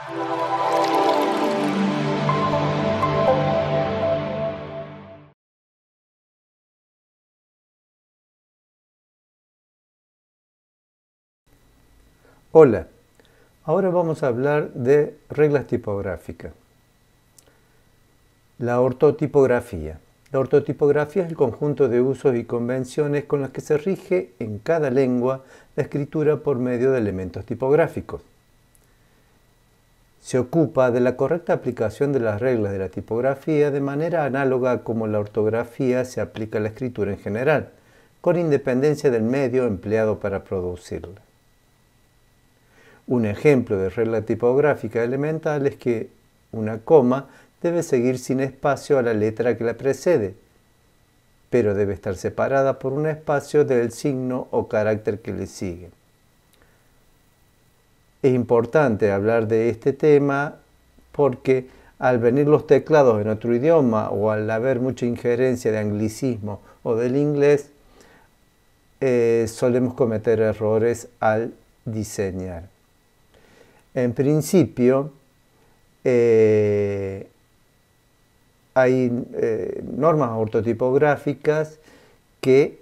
Hola, ahora vamos a hablar de reglas tipográficas. La ortotipografía. La ortotipografía es el conjunto de usos y convenciones con los que se rige en cada lengua la escritura por medio de elementos tipográficos. Se ocupa de la correcta aplicación de las reglas de la tipografía de manera análoga a como la ortografía se aplica a la escritura en general, con independencia del medio empleado para producirla. Un ejemplo de regla tipográfica elemental es que una coma debe seguir sin espacio a la letra que la precede, pero debe estar separada por un espacio del signo o carácter que le sigue. Es importante hablar de este tema porque al venir los teclados en otro idioma o al haber mucha injerencia de anglicismo o del inglés, solemos cometer errores al diseñar. En principio, hay normas ortotipográficas que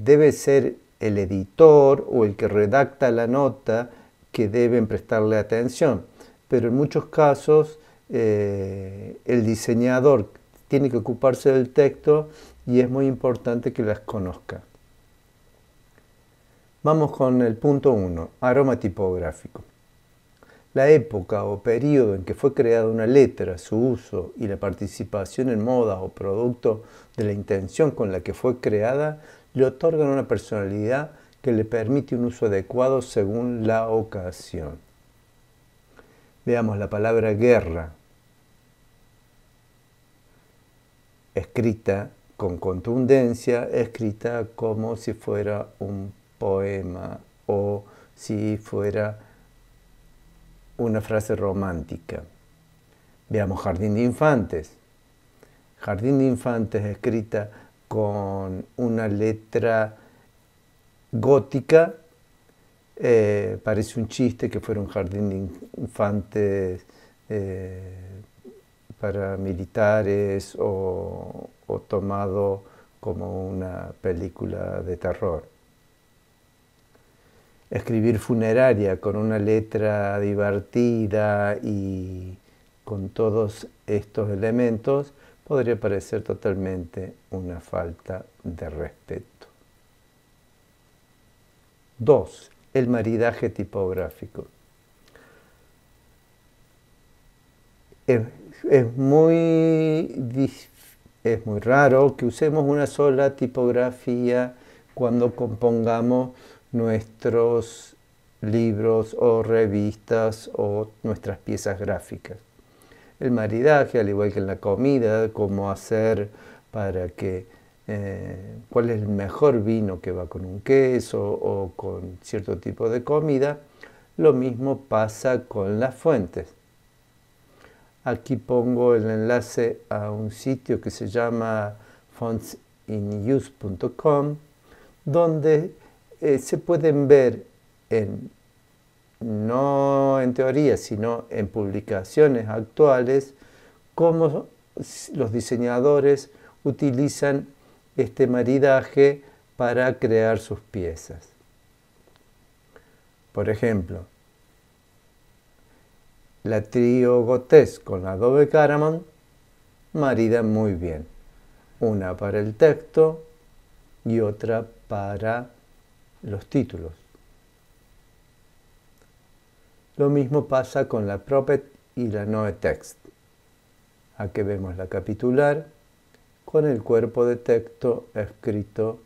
debe ser el editor o el que redacta la nota que deben prestarle atención, pero en muchos casos el diseñador tiene que ocuparse del texto y es muy importante que las conozca. Vamos con el punto 1, aroma tipográfico. La época o periodo en que fue creada una letra, su uso y la participación en modas o producto de la intención con la que fue creada le otorgan una personalidad que le permite un uso adecuado según la ocasión. Veamos la palabra guerra, escrita con contundencia, escrita como si fuera un poema o si fuera una frase romántica. Veamos jardín de infantes. Jardín de infantes escrita con una letra gótica, parece un chiste que fuera un jardín de infantes para militares o tomado como una película de terror. Escribir funeraria con una letra divertida y con todos estos elementos podría parecer totalmente una falta de respeto. 2. El maridaje tipográfico. Es muy raro que usemos una sola tipografía cuando compongamos nuestros libros o revistas o nuestras piezas gráficas. El maridaje, al igual que en la comida, cómo hacer para que cuál es el mejor vino que va con un queso o con cierto tipo de comida, lo mismo pasa con las fuentes. Aquí pongo el enlace a un sitio que se llama fontsinuse.com, donde se pueden ver, no en teoría, sino en publicaciones actuales, cómo los diseñadores utilizan este maridaje para crear sus piezas. Por ejemplo, la trío Gottes con la Adobe Caramel marida muy bien. Una para el texto y otra para los títulos. Lo mismo pasa con la Prophet y la NoeText. Aquí vemos la capitular con el cuerpo de texto escrito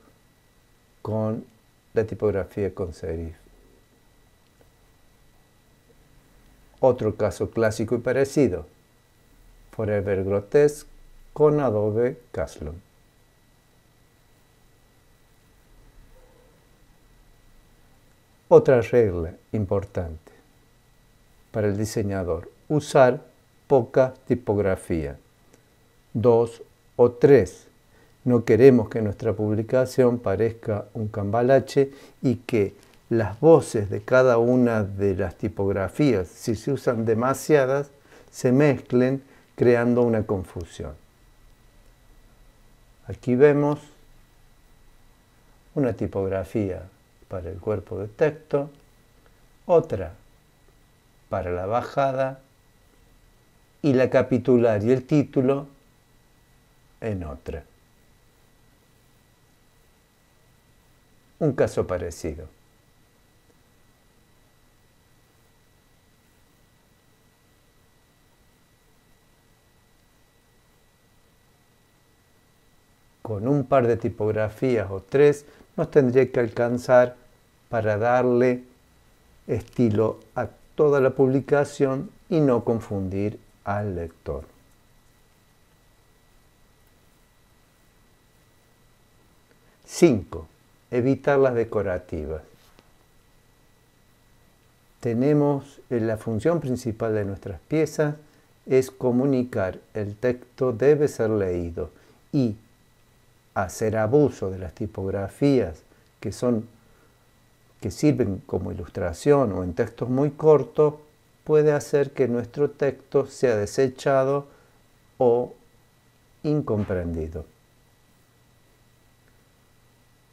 con la tipografía con serif. Otro caso clásico y parecido, Forever Grotesque con Adobe Caslon. Otra regla importante para el diseñador, usar poca tipografía, 2 o 3. No queremos que nuestra publicación parezca un cambalache y que las voces de cada una de las tipografías, si se usan demasiadas, se mezclen creando una confusión. Aquí vemos una tipografía para el cuerpo de texto, otra para la bajada y la capitular y el título en otra. Un caso parecido. Con un par de tipografías o tres nos tendría que alcanzar para darle estilo a toda la publicación y no confundir al lector. Cinco, evitar las decorativas. Tenemos la función principal de nuestras piezas es comunicar el texto debe ser leído y hacer abuso de las tipografías que sirven como ilustración o en textos muy cortos puede hacer que nuestro texto sea desechado o incomprendido.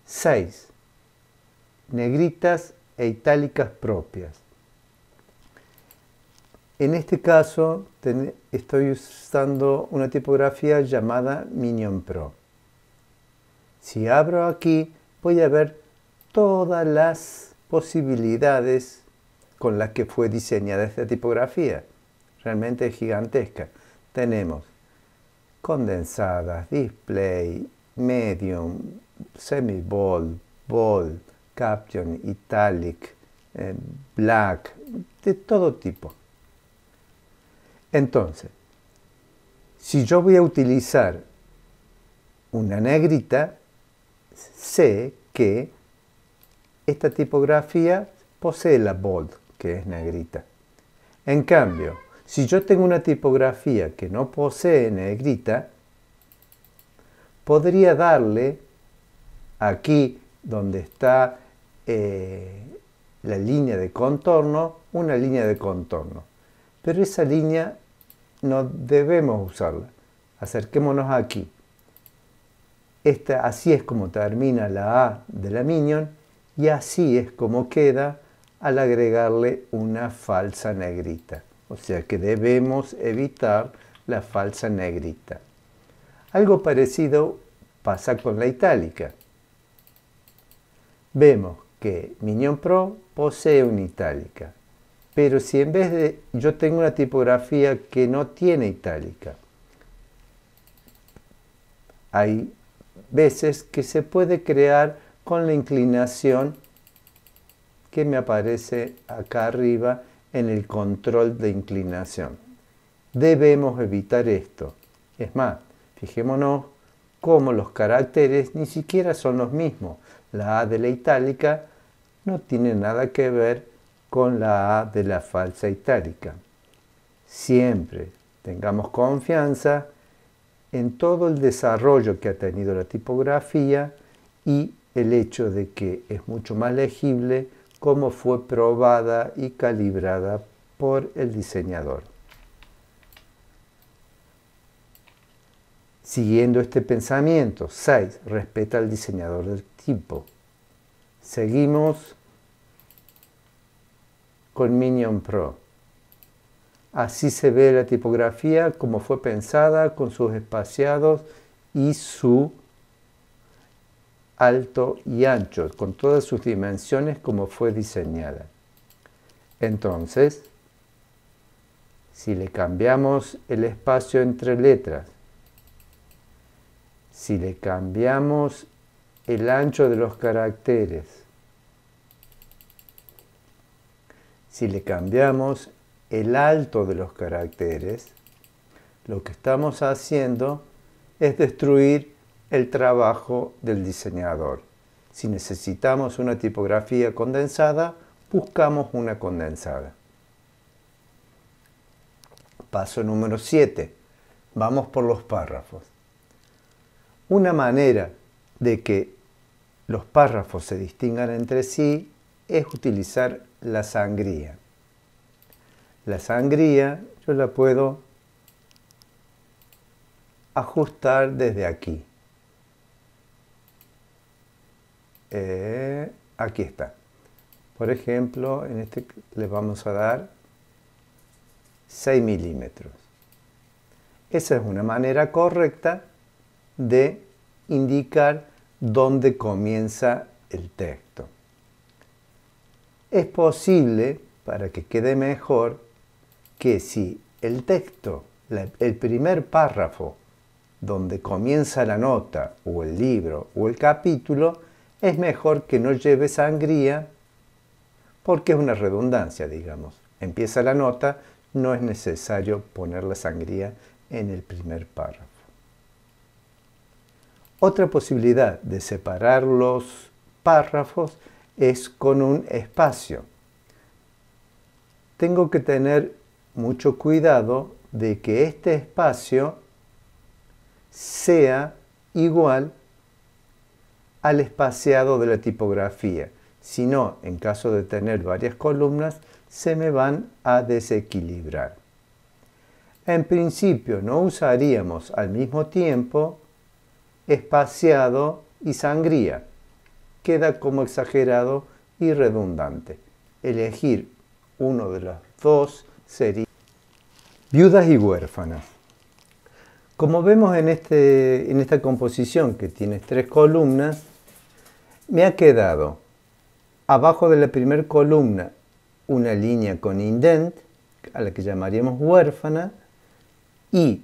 6. Negritas e itálicas propias. En este caso estoy usando una tipografía llamada Minion Pro. Si abro aquí voy a ver todas las posibilidades con las que fue diseñada esta tipografía. Realmente es gigantesca. Tenemos condensadas, display, medium, semi-bold, bold, caption, italic, black, de todo tipo. Entonces, si yo voy a utilizar una negrita, sé que esta tipografía posee la bold, que es negrita. En cambio, si yo tengo una tipografía que no posee negrita, podría darle aquí donde está la línea de contorno, una línea de contorno. Pero esa línea no debemos usarla. Acerquémonos aquí. Así es como termina la A de la Minion y así es como queda al agregarle una falsa negrita. O sea que debemos evitar la falsa negrita. Algo parecido pasa con la itálica. Vemos que Minion Pro posee una itálica, pero si en vez de yo tengo una tipografía que no tiene itálica, hay veces que se puede crear con la inclinación que me aparece acá arriba en el control de inclinación. Debemos evitar esto. Es más, fijémonos cómo los caracteres ni siquiera son los mismos. La A de la itálica no tiene nada que ver con la A de la falsa itálica. Siempre tengamos confianza en todo el desarrollo que ha tenido la tipografía y el hecho de que es mucho más legible cómo fue probada y calibrada por el diseñador. Siguiendo este pensamiento, 6. Respeta al diseñador del tipo. Seguimos con Minion Pro. Así se ve la tipografía como fue pensada, con sus espaciados y su alto y ancho, con todas sus dimensiones como fue diseñada. Entonces, si le cambiamos el espacio entre letras, si le cambiamos el ancho de los caracteres, si le cambiamos el alto de los caracteres, lo que estamos haciendo es destruir el trabajo del diseñador. Si necesitamos una tipografía condensada, buscamos una condensada. Paso número 7. Vamos por los párrafos. Una manera de que los párrafos se distingan entre sí es utilizar la sangría. La sangría yo la puedo ajustar desde aquí. Aquí está. Por ejemplo, en este le vamos a dar 6 milímetros. Esa es una manera correcta de indicar dónde comienza el texto. Es posible, para que quede mejor, que si el texto, el primer párrafo, donde comienza la nota, o el libro, o el capítulo, es mejor que no lleve sangría, porque es una redundancia, digamos. Empieza la nota, no es necesario poner la sangría en el primer párrafo. Otra posibilidad de separar los párrafos es con un espacio. Tengo que tener mucho cuidado de que este espacio sea igual al espaciado de la tipografía. Si no, en caso de tener varias columnas, se me van a desequilibrar. En principio no usaríamos al mismo tiempo espaciado y sangría. Queda como exagerado y redundante. Elegir uno de los dos sería viudas y huérfanas. Como vemos en esta composición que tiene 3 columnas, me ha quedado abajo de la primera columna una línea con indent, a la que llamaríamos huérfana, y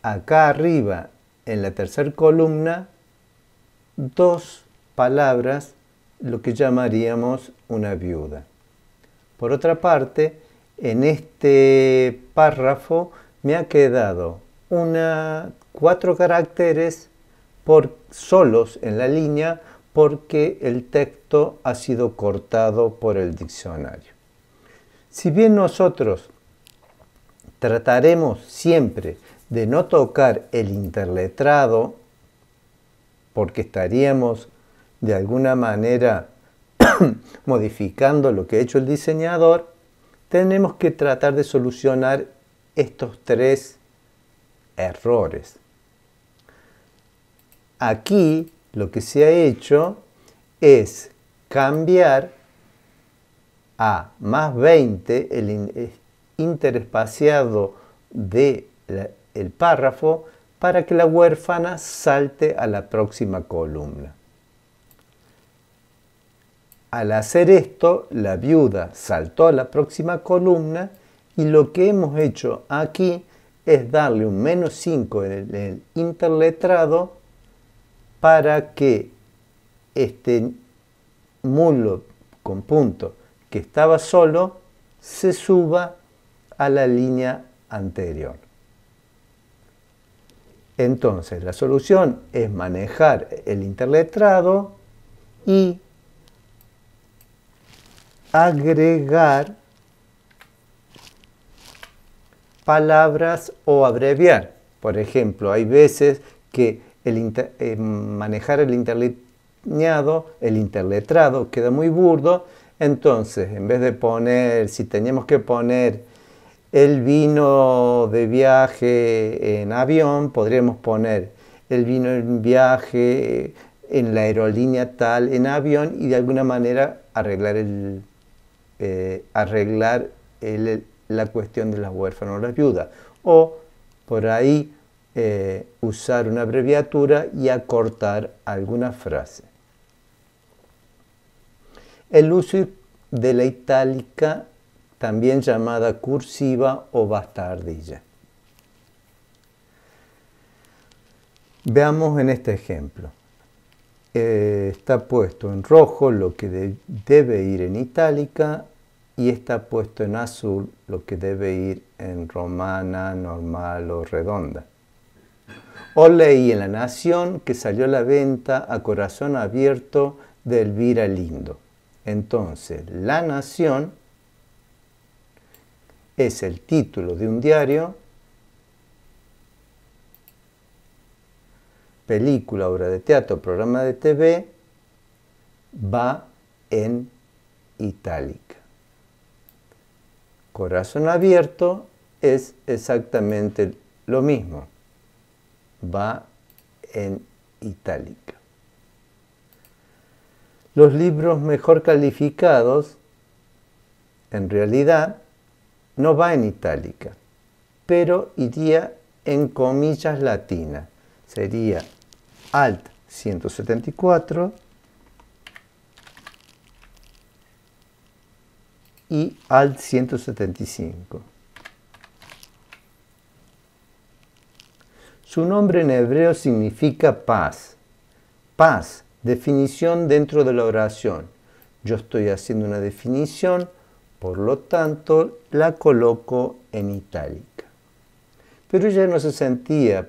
acá arriba en la tercera columna 2 palabras, lo que llamaríamos una viuda. Por otra parte, en este párrafo me ha quedado 4 caracteres solos en la línea porque el texto ha sido cortado por el diccionario. Si bien nosotros trataremos siempre de no tocar el interletrado, porque estaríamos de alguna manera modificando lo que ha hecho el diseñador, tenemos que tratar de solucionar estos 3 errores. Aquí lo que se ha hecho es cambiar a más 20 el interespaciado del párrafo para que la huérfana salte a la próxima columna. Al hacer esto, la viuda saltó a la próxima columna y lo que hemos hecho aquí es darle un -5 en el interletrado para que este mulo con punto que estaba solo se suba a la línea anterior. Entonces, la solución es manejar el interletrado y agregar palabras o abreviar. Por ejemplo, hay veces que manejar el interletrado queda muy burdo, entonces en vez de poner, si teníamos que poner el vino de viaje en avión, podríamos poner el vino en viaje en la aerolínea tal en avión y de alguna manera arreglar la cuestión de las huérfanas o las viudas. O por ahí usar una abreviatura y acortar alguna frase. El uso de la itálica, también llamada cursiva o bastardilla. Veamos en este ejemplo. Está puesto en rojo lo que debe ir en itálica y está puesto en azul lo que debe ir en romana, normal o redonda. Hoy leí en La Nación que salió a la venta A Corazón Abierto de Elvira Lindo. Entonces, La Nación es el título de un diario, película, obra de teatro, programa de TV, va en itálica. Corazón abierto es exactamente lo mismo. Va en itálica. Los libros mejor calificados, en realidad, no va en itálica, pero iría en comillas latinas. Sería Alt 174 y Alt 175. Su nombre en hebreo significa paz. Paz, definición dentro de la oración. Yo estoy haciendo una definición, por lo tanto la coloco en itálica. Pero ella no se sentía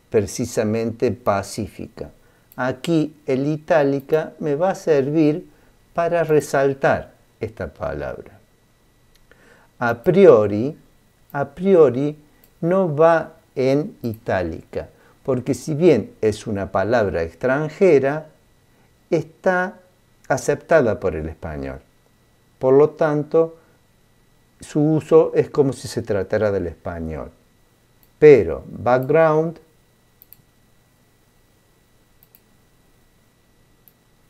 precisamente pacífica. Aquí el itálica me va a servir para resaltar esta palabra. A priori no va en itálica, porque si bien es una palabra extranjera, está aceptada por el español. Por lo tanto, su uso es como si se tratara del español. Pero background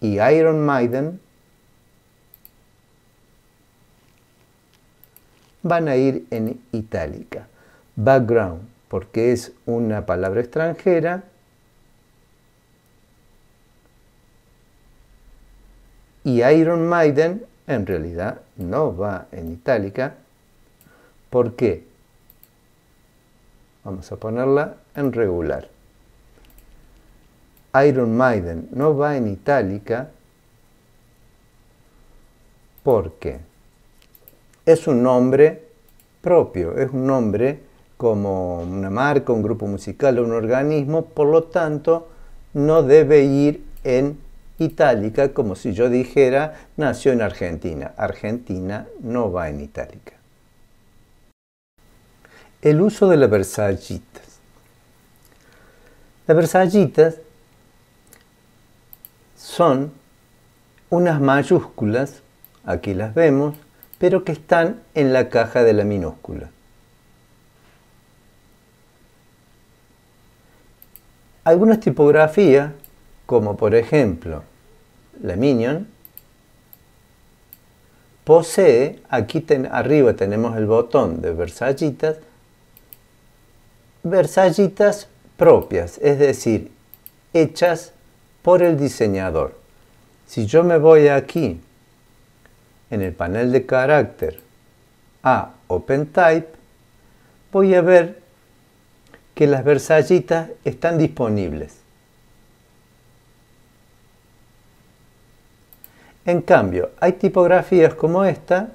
y Iron Maiden van a ir en itálica. Background, porque es una palabra extranjera, y Iron Maiden en realidad no va en itálica. ¿Por qué? Vamos a ponerla en regular. Iron Maiden no va en itálica porque es un nombre propio, es un nombre como una marca, un grupo musical o un organismo, por lo tanto no debe ir en itálica como si yo dijera nació en Argentina. Argentina no va en itálica. El uso de las versallitas. Las versallitas son unas mayúsculas, aquí las vemos, pero que están en la caja de la minúscula. Algunas tipografías, como por ejemplo la Minion, posee, aquí arriba tenemos el botón de versallitas propias, es decir, hechas por el diseñador. Si yo me voy aquí, en el panel de carácter a OpenType, voy a ver que las versallitas están disponibles. En cambio, hay tipografías como esta,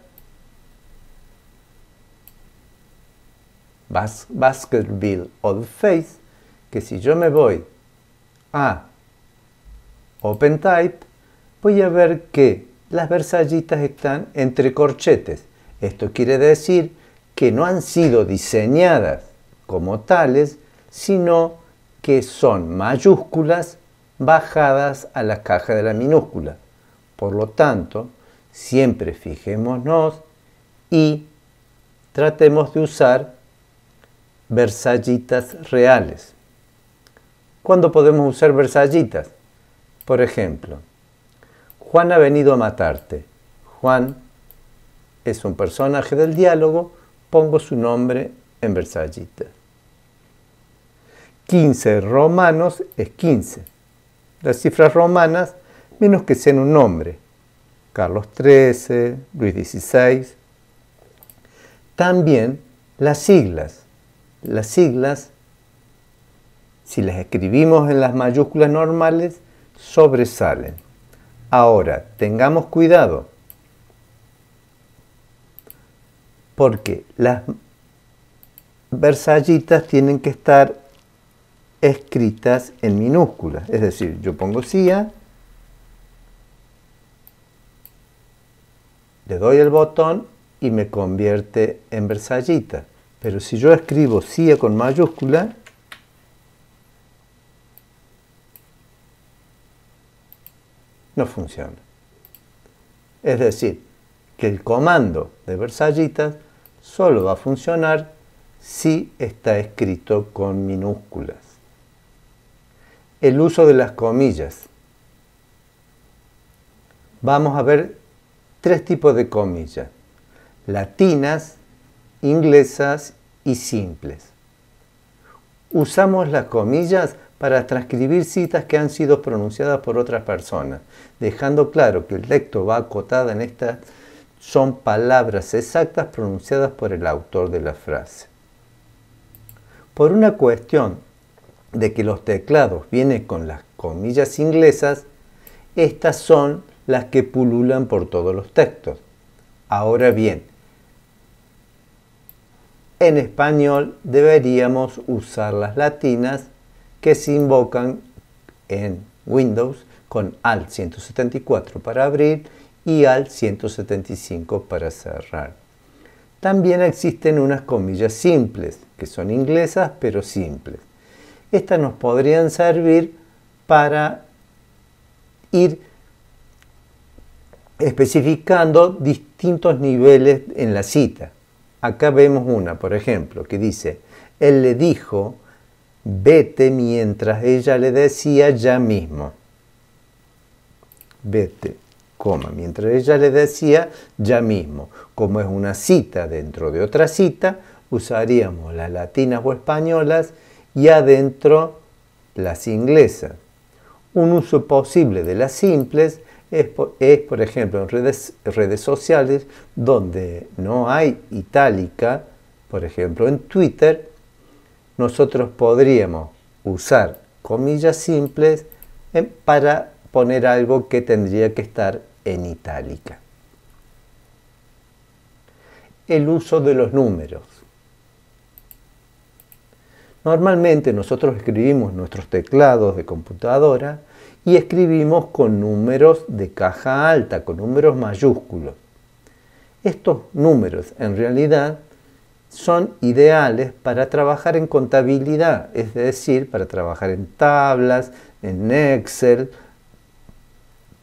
Baskerville Old Faith, que si yo me voy a OpenType, voy a ver que las versallitas están entre corchetes. Esto quiere decir que no han sido diseñadas como tales, sino que son mayúsculas bajadas a la caja de la minúscula. Por lo tanto, siempre fijémonos y tratemos de usar versallitas reales. ¿Cuándo podemos usar versallitas? Por ejemplo, Juan ha venido a matarte. Juan es un personaje del diálogo, pongo su nombre en versallita. 15 romanos es 15. Las cifras romanas, menos que sean un nombre. Carlos XIII, Luis XVI. También las siglas. Las siglas, si las escribimos en las mayúsculas normales, sobresalen. Ahora, tengamos cuidado, porque las versallitas tienen que estar escritas en minúsculas. Es decir, yo pongo CIA, le doy el botón y me convierte en versallita. Pero si yo escribo CIA con mayúscula, no funciona. Es decir, que el comando de Versallitas solo va a funcionar si está escrito con minúsculas. El uso de las comillas. Vamos a ver tres tipos de comillas: latinas, inglesas y simples. Usamos las comillas para transcribir citas que han sido pronunciadas por otras personas, dejando claro que el texto va acotada en estas son palabras exactas pronunciadas por el autor de la frase. Por una cuestión de que los teclados vienen con las comillas inglesas, estas son las que pululan por todos los textos. Ahora bien, en español deberíamos usar las latinas que se invocan en Windows con Alt 174 para abrir y Alt 175 para cerrar. También existen unas comillas simples, que son inglesas pero simples. Estas nos podrían servir para ir especificando distintos niveles en la cita. Acá vemos una, por ejemplo, que dice: él le dijo, vete, mientras ella le decía, ya mismo. Vete, coma, mientras ella le decía, ya mismo. Como es una cita dentro de otra cita, usaríamos las latinas o españolas y adentro las inglesas. Un uso posible de las simples es por ejemplo, en redes sociales donde no hay itálica. Por ejemplo, en Twitter, nosotros podríamos usar comillas simples para poner algo que tendría que estar en itálica. El uso de los números. Normalmente nosotros escribimos nuestros teclados de computadora y escribimos con números de caja alta, con números mayúsculos. Estos números en realidad son ideales para trabajar en contabilidad, es decir, para trabajar en tablas, en Excel,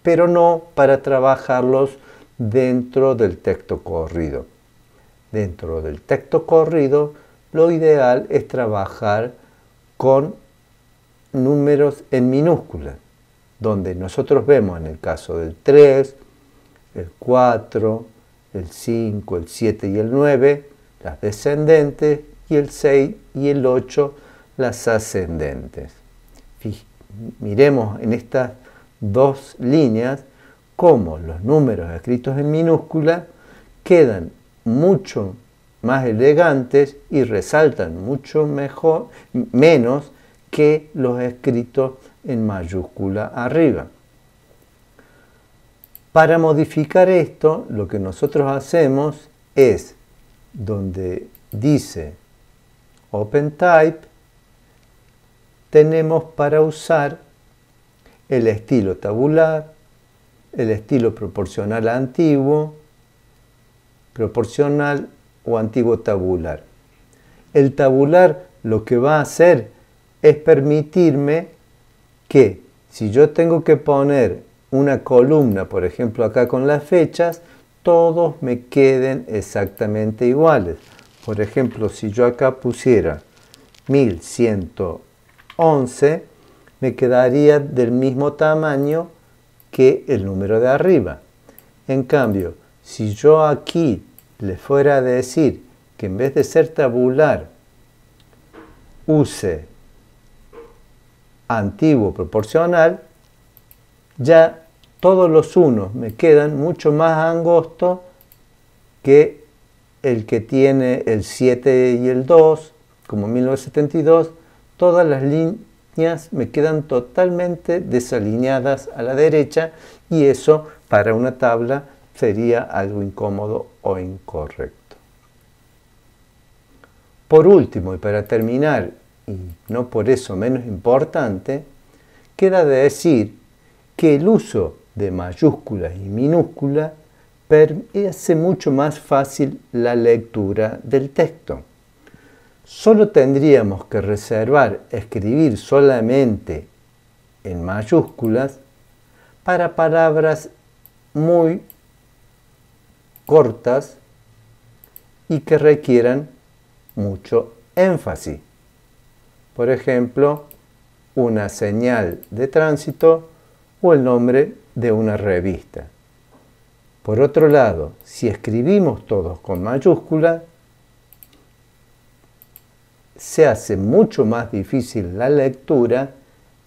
pero no para trabajarlos dentro del texto corrido. Dentro del texto corrido, lo ideal es trabajar con números en minúsculas, donde nosotros vemos en el caso del 3, el 4, el 5, el 7 y el 9, las descendentes, y el 6 y el 8, las ascendentes. Miremos en estas dos líneas cómo los números escritos en minúscula quedan mucho más elegantes y resaltan mucho menos que los escritos en mayúscula arriba. Para modificar esto, lo que nosotros hacemos es, donde dice OpenType, tenemos para usar el estilo tabular, el estilo proporcional antiguo, proporcional o antiguo tabular. El tabular lo que va a hacer es permitirme que si yo tengo que poner una columna, por ejemplo acá con las fechas, todos me queden exactamente iguales. Por ejemplo, si yo acá pusiera 1111, me quedaría del mismo tamaño que el número de arriba. En cambio, si yo aquí le fuera a decir que en vez de ser tabular, use antiguo proporcional, ya todos los unos me quedan mucho más angostos que el que tiene el 7 y el 2, como 1972. Todas las líneas me quedan totalmente desalineadas a la derecha y eso para una tabla sería algo incómodo o incorrecto. Por último, y para terminar, y no por eso menos importante, queda de decir que el uso de mayúsculas y minúsculas hace mucho más fácil la lectura del texto. Solo tendríamos que reservar escribir solamente en mayúsculas para palabras muy cortas y que requieran mucho énfasis. Por ejemplo, una señal de tránsito o el nombre de una revista. Por otro lado, si escribimos todos con mayúscula, se hace mucho más difícil la lectura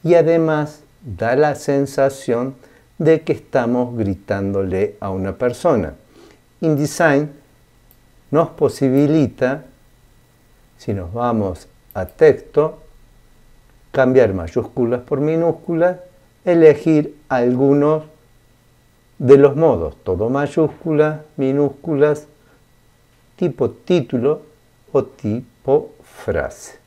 y además da la sensación de que estamos gritándole a una persona. InDesign nos posibilita, si nos vamos a texto, cambiar mayúsculas por minúsculas, elegir algunos de los modos, todo mayúsculas, minúsculas, tipo título o tipo frase.